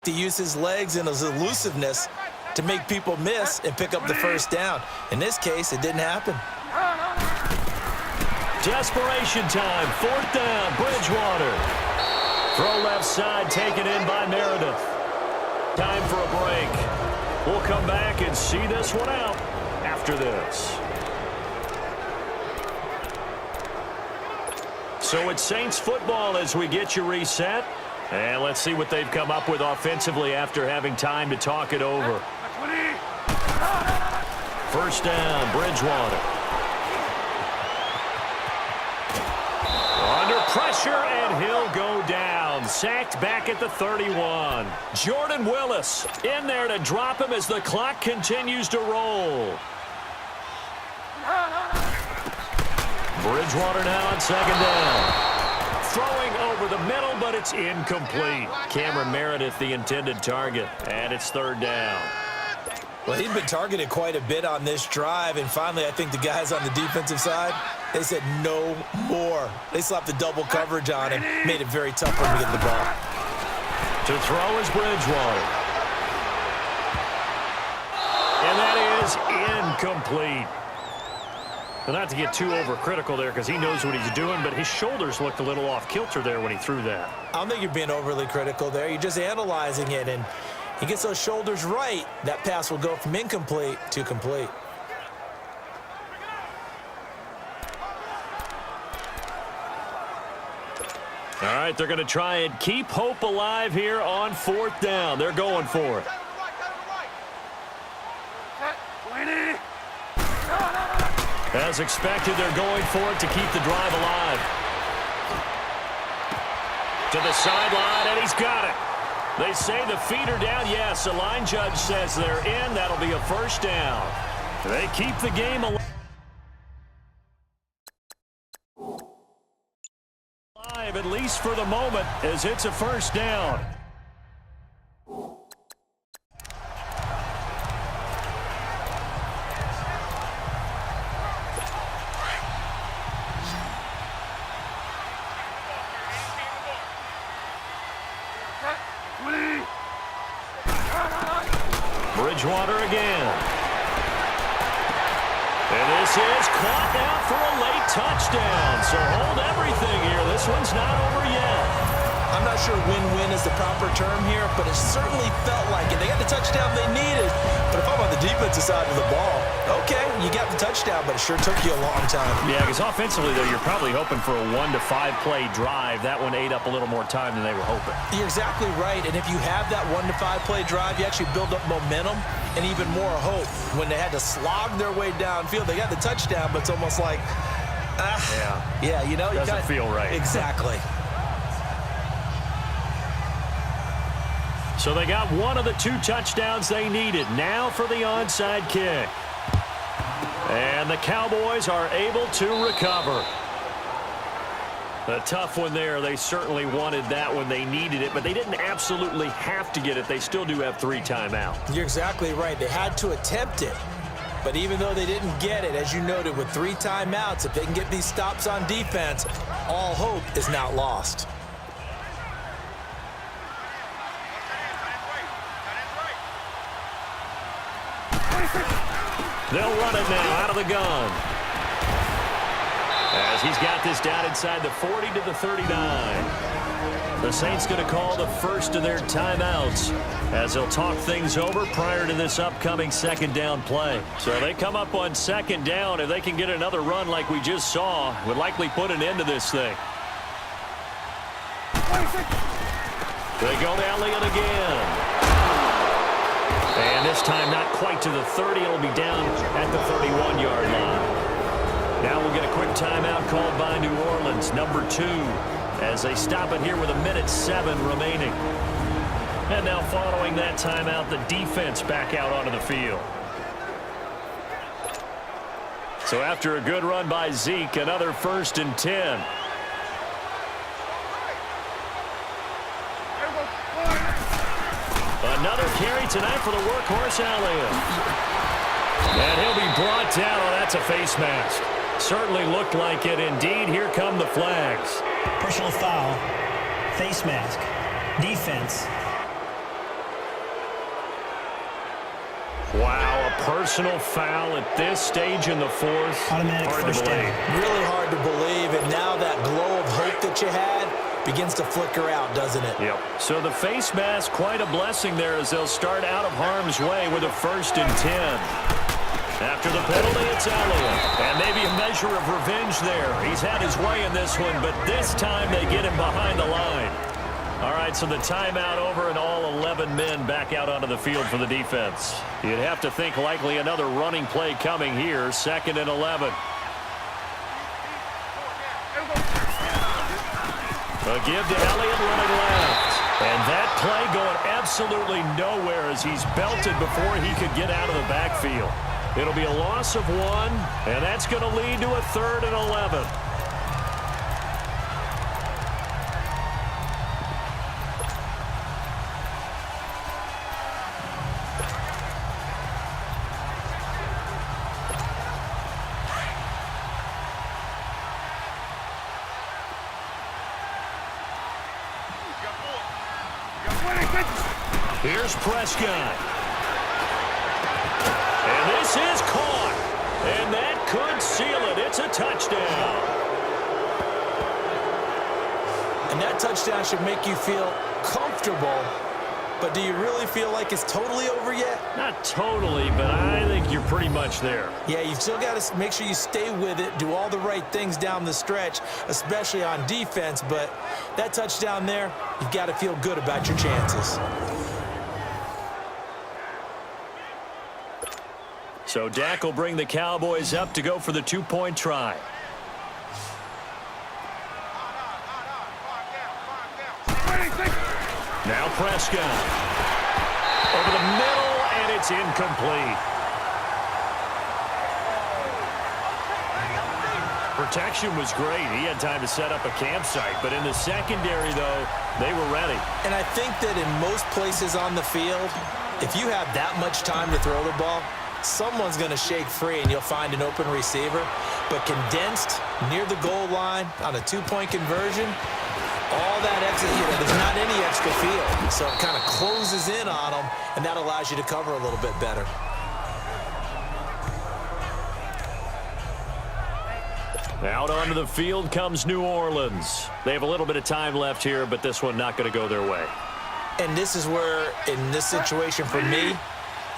To use his legs and his elusiveness to make people miss and pick up the first down. In this case, it didn't happen. Desperation time, 4th down, Bridgewater. Throw left side, taken in by Meredith. Time for a break. We'll come back and see this one out after this. So it's Saints football as we get you reset. And let's see what they've come up with offensively after having time to talk it over. 1st down, Bridgewater. Under pressure, and he'll go down. Sacked back at the 31. Jordan Willis in there to drop him as the clock continues to roll. Bridgewater now on 2nd down. Throwing over the middle, but it's incomplete. Cameron Meredith, the intended target, and it's 3rd down. Well, he's been targeted quite a bit on this drive, and finally I think the guys on the defensive side, they said no more. They slapped the double coverage on him, made it very tough for him to get the ball. To throw is Bridgewater. And that is incomplete. Well, not to get too overcritical there because he knows what he's doing, but his shoulders looked a little off kilter there when he threw that. I don't think you're being overly critical there. You're just analyzing it, and he gets those shoulders right, that pass will go from incomplete to complete. All right, they're going to try and keep hope alive here on 4th down. They're going for it. As expected, they're going for it to keep the drive alive. To the sideline, and he's got it. They say the feet are down. Yes, the line judge says they're in. That'll be a 1st down. They keep the game alive, at least for the moment, as it's a 1st down. Bridgewater again. And this is caught now for a late touchdown. So hold everything here. This one's not over yet. I'm not sure win-win is the proper term here, but it certainly felt like it. They got the touchdown they needed. But if I'm on the defensive side of the ball, okay, you got the touchdown, but it sure took you a long time. Yeah, because offensively, though, you're probably hoping for a 1 to 5 play drive. That one ate up a little more time than they were hoping. You're exactly right, and if you have that 1 to 5 play drive, you actually build up momentum and even more hope. When they had to slog their way downfield, they got the touchdown, but it's almost like, yeah, you know, doesn't feel right. Exactly. So they got one of the 2 touchdowns they needed. Now for the onside kick. And the Cowboys are able to recover. A tough one there. They certainly wanted that when they needed it, but they didn't absolutely have to get it. They still do have 3 timeouts. You're exactly right. They had to attempt it. But even though they didn't get it, as you noted, with 3 timeouts, if they can get these stops on defense, all hope is not lost. They'll run it now out of the gun. As he's got this down inside the 40 to the 39. The Saints going to call the first of their timeouts as they'll talk things over prior to this upcoming 2nd down play. So they come up on 2nd down. If they can get another run like we just saw, would likely put an end to this thing. They go to Elliott again. And this time not quite to the 30. It'll be down at the 31-yard line. Now we'll get a quick timeout called by New Orleans, number 2, as they stop it here with 1:07 remaining. And now following that timeout, the defense back out onto the field. So after a good run by Zeke, another 1st and 10. Another carry tonight for the workhorse Elliott. And he'll be brought down. Oh, that's a face mask. Certainly looked like it. Indeed, here come the flags. Personal foul, face mask, defense. Wow, a personal foul at this stage in the fourth. Automatic Hard first to believe. down. Really hard to believe, and now that glow of hope that you had begins to flicker out, doesn't it? Yep. So the face mask, quite a blessing there as they'll start out of harm's way with a 1st and 10. After the penalty, it's Elliott. And maybe a measure of revenge there. He's had his way in this one, but this time they get him behind the line. All right, so the timeout over and all 11 men back out onto the field for the defense. You'd have to think likely another running play coming here, 2nd and 11. A give to Elliott running left. And that play going absolutely nowhere as he's belted before he could get out of the backfield. It'll be a loss of 1, and that's going to lead to a 3rd and 11. Here's Prescott. And this is caught. And that could seal it. It's a touchdown. And that touchdown should make you feel comfortable. But do you really feel like it's totally over yet? Not totally, but I think you're pretty much there. Yeah, you've still got to make sure you stay with it, do all the right things down the stretch, especially on defense. But that touchdown there, you've got to feel good about your chances. So Dak will bring the Cowboys up to go for the 2-point try. Now Prescott. Over the middle, and it's incomplete. Protection was great. He had time to set up a campsite. But in the secondary, though, they were ready. And I think that in most places on the field, if you have that much time to throw the ball, someone's going to shake free and you'll find an open receiver. But condensed near the goal line on a 2-point conversion, all that extra, there's not any extra field. So it kind of closes in on them, and that allows you to cover a little bit better. Out onto the field comes New Orleans. They have a little bit of time left here, but this one not going to go their way. And this is where, in this situation for me,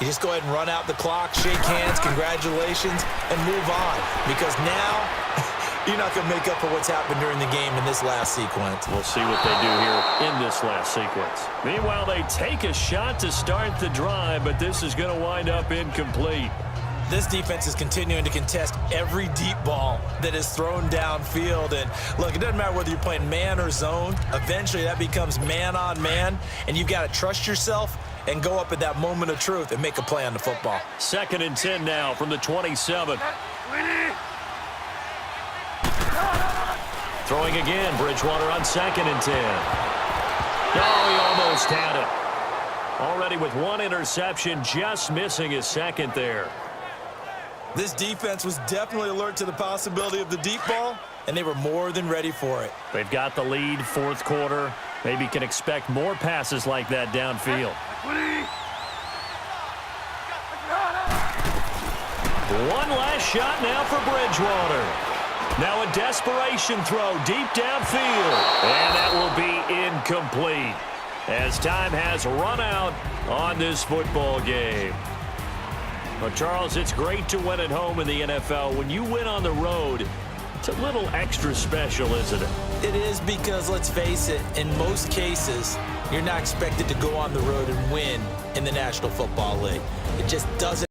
you just go ahead and run out the clock, shake hands, congratulations, and move on. Because now, you're not going to make up for what's happened during the game in this last sequence. We'll see what they do here in this last sequence. Meanwhile, they take a shot to start the drive, but this is going to wind up incomplete. This defense is continuing to contest every deep ball that is thrown downfield. And, look, it doesn't matter whether you're playing man or zone. Eventually, that becomes man-on-man, and you've got to trust yourself and go up at that moment of truth and make a play on the football. 2nd and 10 now from the 27. Throwing again, Bridgewater on 2nd and 10. Oh, he almost had it. Already with 1 interception, just missing his 2nd there. This defense was definitely alert to the possibility of the deep ball, and they were more than ready for it. They've got the lead, 4th quarter. Maybe can expect more passes like that downfield. One last shot now for Bridgewater. Now a desperation throw deep downfield. And that will be incomplete as time has run out on this football game. Well, Charles, it's great to win at home in the NFL. When you win on the road, it's a little extra special, isn't it? It is because, let's face it, in most cases, you're not expected to go on the road and win in the National Football League. It just doesn't